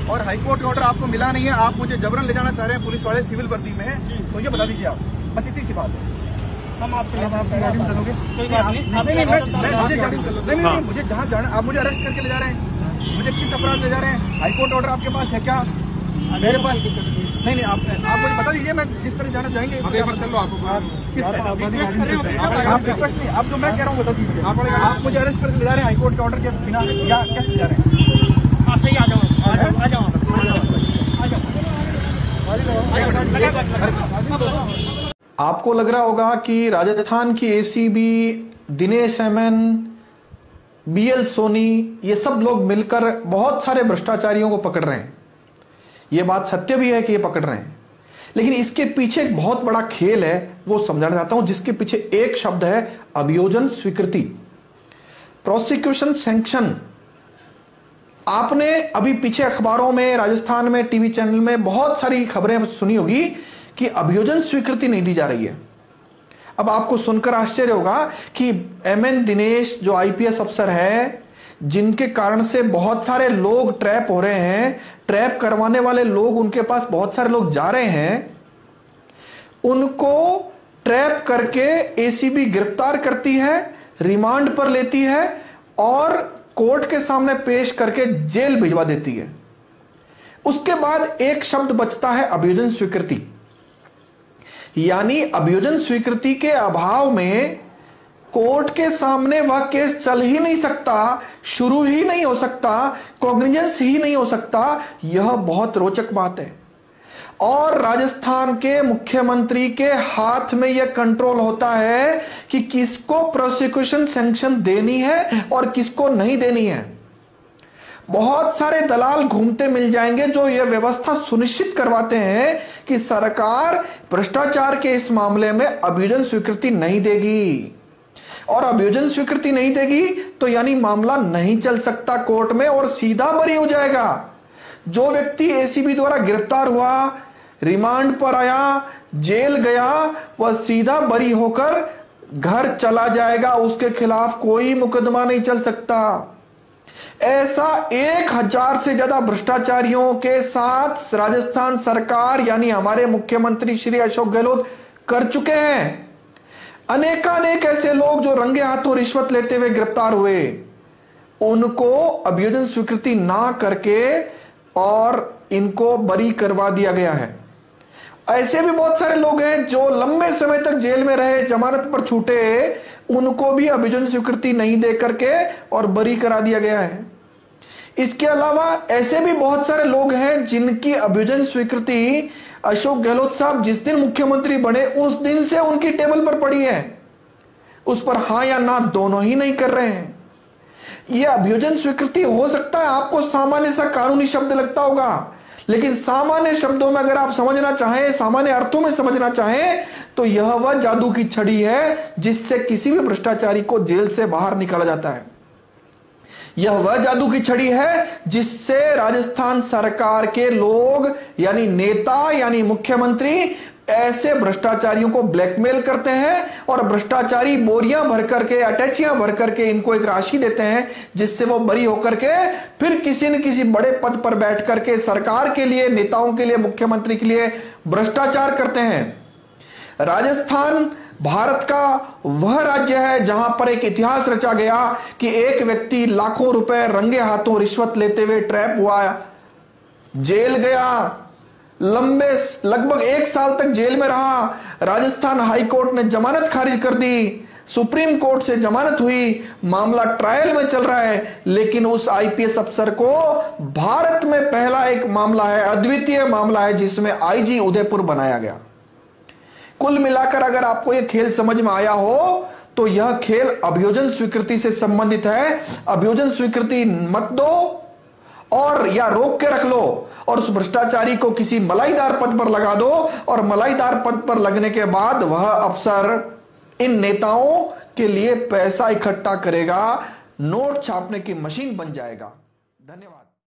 और हाईकोर्ट का ऑर्डर आपको मिला नहीं है, आप मुझे जबरन ले जाना चाह रहे हैं पुलिस वाले सिविल वर्दी में, तो ये बता दीजिए आप, बस इतनी सी बात है। हम आपकी गाड़ी में चलोगे? कोई बात नहीं, मुझे जहाँ जाना, आप मुझे अरेस्ट करके ले जा रहे हैं, मुझे किस अपराध ले जा रहे हैं? हाईकोर्ट ऑर्डर आपके पास है क्या? मेरे पास नहीं, आप मुझे बता दीजिए, मैं जिस तरह जाना चाहेंगे चलो आपको किस तरह आप रिक्वेस्ट नहीं, आप जो मैं कह रहा हूँ बता दीजिए। आप मुझे अरेस्ट करके ले जा रहे हैं हाईकोर्ट के ऑर्डर के बिना, या कैसे ले जा रहे हैं? सही, आ जाओ। आपको लग रहा होगा कि राजस्थान की ACB, Dinesh MN, BL Soni, ये सब लोग मिलकर बहुत सारे भ्रष्टाचारियों को पकड़ रहे हैं। ये बात सत्य भी है कि ये पकड़ रहे हैं, लेकिन इसके पीछे एक बहुत बड़ा खेल है, वो समझाना चाहता हूं, जिसके पीछे एक शब्द है अभियोजन स्वीकृति, प्रोसिक्यूशन सैंक्शन। आपने अभी पीछे अखबारों में, राजस्थान में, टीवी चैनल में बहुत सारी खबरें सुनी होगी कि अभियोजन स्वीकृति नहीं दी जा रही है। अब आपको सुनकर आश्चर्य होगा कि एमएन दिनेश जो आईपीएस अफसर है, जिनके कारण से बहुत सारे लोग ट्रैप हो रहे हैं, ट्रैप करवाने वाले लोग, उनके पास बहुत सारे लोग जा रहे हैं, उनको ट्रैप करके एसीबी गिरफ्तार करती है, रिमांड पर लेती है और कोर्ट के सामने पेश करके जेल भिजवा देती है। उसके बाद एक शब्द बचता है अभियोजन स्वीकृति, यानी अभियोजन स्वीकृति के अभाव में कोर्ट के सामने वह केस चल ही नहीं सकता, शुरू ही नहीं हो सकता, कॉग्निजेंस ही नहीं हो सकता। यह बहुत रोचक बात है और राजस्थान के मुख्यमंत्री के हाथ में यह कंट्रोल होता है कि किसको प्रोसिक्यूशन सैंक्शन देनी है और किसको नहीं देनी है। बहुत सारे दलाल घूमते मिल जाएंगे जो यह व्यवस्था सुनिश्चित करवाते हैं कि सरकार भ्रष्टाचार के इस मामले में अभियोजन स्वीकृति नहीं देगी, और अभियोजन स्वीकृति नहीं देगी तो यानी मामला नहीं चल सकता कोर्ट में और सीधा बरी हो जाएगा। जो व्यक्ति एसीबी द्वारा गिरफ्तार हुआ, रिमांड पर आया, जेल गया, वह सीधा बरी होकर घर चला जाएगा, उसके खिलाफ कोई मुकदमा नहीं चल सकता। ऐसा 1000 से ज्यादा भ्रष्टाचारियों के साथ राजस्थान सरकार यानी हमारे मुख्यमंत्री श्री अशोक गहलोत कर चुके हैं। अनेकानेक ऐसे लोग जो रंगे हाथों रिश्वत लेते हुए गिरफ्तार हुए, उनको अभियोजन स्वीकृति ना करके और इनको बरी करवा दिया गया है। ऐसे भी बहुत सारे लोग हैं जो लंबे समय तक जेल में रहे, जमानत पर छूटे, उनको भी अभियोजन स्वीकृति नहीं दे करके और बरी करा दिया गया है। इसके अलावा ऐसे भी बहुत सारे लोग हैं जिनकी अभियोजन स्वीकृति अशोक गहलोत साहब जिस दिन मुख्यमंत्री बने उस दिन से उनकी टेबल पर पड़ी है, उस पर हां या ना दोनों ही नहीं कर रहे हैं। यह अभियोजन स्वीकृति हो सकता है आपको सामान्य सा कानूनी शब्द लगता होगा, लेकिन सामान्य शब्दों में अगर आप समझना चाहें, सामान्य अर्थों में समझना चाहें, तो यह वह जादू की छड़ी है जिससे किसी भी भ्रष्टाचारी को जेल से बाहर निकाला जाता है। यह वह जादू की छड़ी है जिससे राजस्थान सरकार के लोग यानी नेता यानी मुख्यमंत्री ऐसे भ्रष्टाचारियों को ब्लैकमेल करते हैं और भ्रष्टाचारी बोरियां भर करके, अटैचियां भर करके इनको एक राशि देते हैं जिससे वो बरी होकर के फिर किसी न किसी बड़े पद पर बैठ करके सरकार के लिए, नेताओं के लिए, मुख्यमंत्री के लिए भ्रष्टाचार करते हैं। राजस्थान भारत का वह राज्य है जहां पर एक इतिहास रचा गया कि एक व्यक्ति लाखों रुपए रंगे हाथों रिश्वत लेते हुए ट्रैप हुआ, जेल गया, लंबे लगभग 1 साल तक जेल में रहा। राजस्थान हाई कोर्ट ने जमानत खारिज कर दी, सुप्रीम कोर्ट से जमानत हुई, मामला ट्रायल में चल रहा है, लेकिन उस आईपीएस अफसर को भारत में पहला एक मामला है, अद्वितीय मामला है जिसमें आईजी उदयपुर बनाया गया। कुल मिलाकर अगर आपको यह खेल समझ में आया हो तो यह खेल अभियोजन स्वीकृति से संबंधित है। अभियोजन स्वीकृति मत दो और या रोक के रख लो और उस भ्रष्टाचारी को किसी मलाईदार पद पर लगा दो और मलाईदार पद पर लगने के बाद वह अफसर इन नेताओं के लिए पैसा इकट्ठा करेगा, नोट छापने की मशीन बन जाएगा। धन्यवाद।